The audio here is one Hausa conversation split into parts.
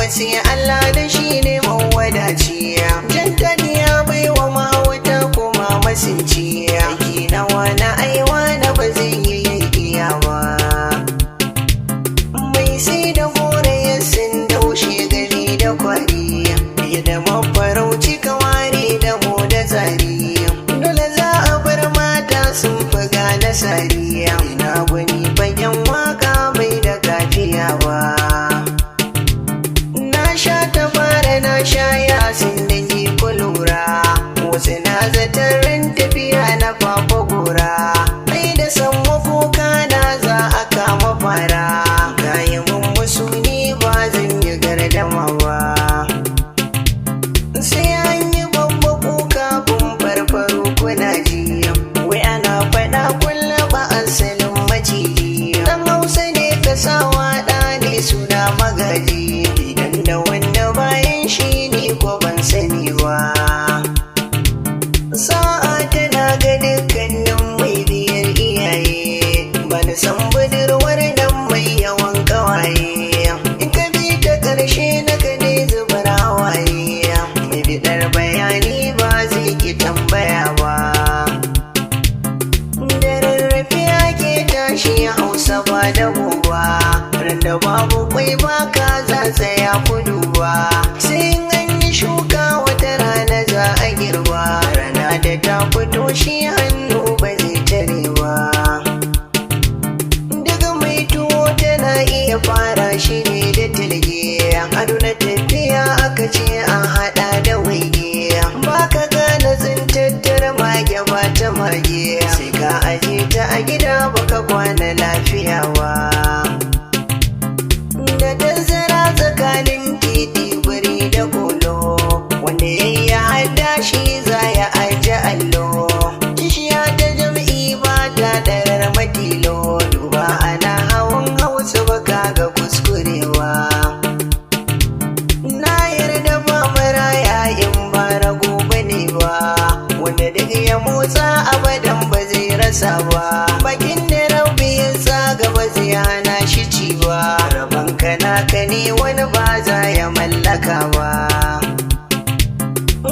sai Allah da shi ne mawadaci. Jantani ya bai wa mahauta kuma masinci. Aiki na wani aiwa na ba zai yi iya ba. Mai sai da gore ya sun daushe gari da kwari. Da mafarauci kawari da mu da tsari. Dole za a bar mata sun fi gane sari. Ina gwani bayan waka bai da kafiya ba. Na sha ta fara na sha yasin da ji kulura. Wasu na zaton ran tafiya na fafa gora. Mai da san mafuka na za a kama fara. Kayi mun musu ni ba zan yi gardama ba. Sai an yi babba kuka kun farfaro kuna ji. Wai ana faɗa kulla ba asalin maciji. Dan Hausa ne ka sawa ɗa ne suna magaji. Idan da wanda bayan shi ne ko ban sani ba. Sa'a tana ga dukkanin mai biyar iyaye. Bani san budurwar nan mai yawan ƙawaye. In ka bi ta ƙarshe na ka ne zubar hawaye. Mai bidar bayani ba zai ki tambaya ba. Da rarrafe ake tashi Hausa ba da goba. Randa babu kwai ba ka za tsaya kudu ba. Sai in an yi shuka wata rana za a girba. Rana da ta fito shi hannu ba zai tare ba. Daga mai tuwo tana iya fara shi ne da tilge. Ado na tafiya aka ce an haɗa da waige. Ba ka gane tsintattar mage ba ta mage. Sai ka aje ta a gida baka kwana lafiya ba. Da tazara tsakanin titi guri da kolo. Wanda ya hada shi za ya aje allo. Kishiya ta jam'i ba ta ɗarar matilo. Duba ana hawan Hausa baka ga kuskurewa. Na yarda ba maraya in ba rago bane ba. Wanda duk ya motsa abadan ba zai rasa ba. Bakin da rabbi ya tsaga ba zai hana shi ci ba. Rabon naka ne wani ba za ya mallaka ba.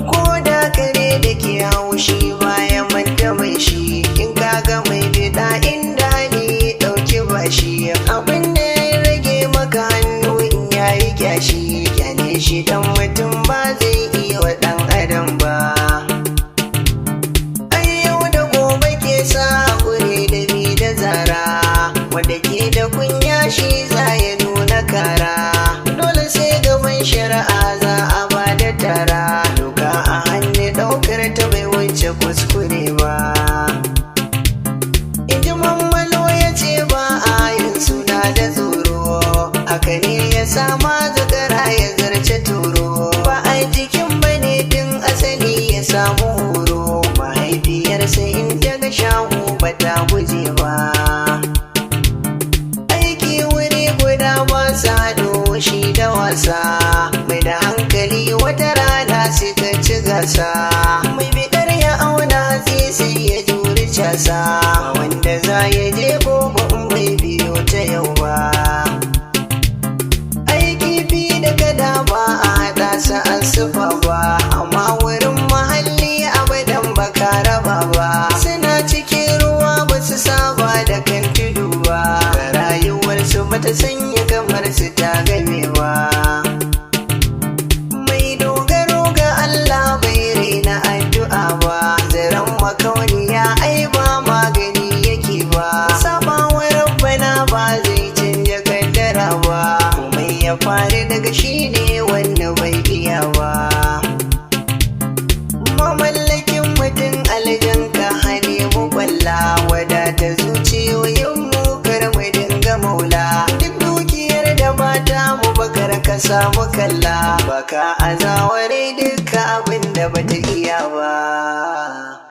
Ko da kare da ke haushi baya manta mai shi. In kaga mai bida inda ne ɗauki bashi. Abin da ya rage maka hannu in yayi kyashi. Kyale shi dan mutum ba zai iya wa ɗan adam ba. Ai yau da gobe ke sa haƙuri da bi da zara. Wanda ke da kunya shi za ya nuna kara. Dole sai gaban shari'a za a ba da tara. Doka a hannu ɗaukar ta bai wuce kuskure ba. Inji Mammalo ya ce ba a yin suna da tsoro. Haka ne ya sama zakara ya zarce turo. Ba a jikin bane tun asali ya samu horo. Mahaifiyarsa in ta ga shahu ba ta guje ba. Aiki wuri guda ba sa shi da wasa. Mai da hankali wata rana suka ci gasa. Mai bidar ya auna sai ya juri casa. Wanda za ya je gobe in bai biyo ta yau ba. Aiki fi da kada ba a haɗa sa an sufa ba. Amma wurin mahalli abadan baka raba ba. Suna cikin ruwa ba su saba da kan tudu ba. Rayuwarsu bata sanya kamar su ta game ba. Mai dogaro ga Allah bai raina addu'a ba. Zaren makauniya ai ba magani yake ba. Sabawa rabbana ba zai canja kaddara ba. Komai ya faru daga shi ne wanda bai iya ba. Mamallakin mutum aljan ka hane mu kwalla. Wadata zuciyoyin mu kar mu dinga maula. Duk dukiyar da mata mu bakar ka samu kalla. Baka azaware duka abin da bata iya ba.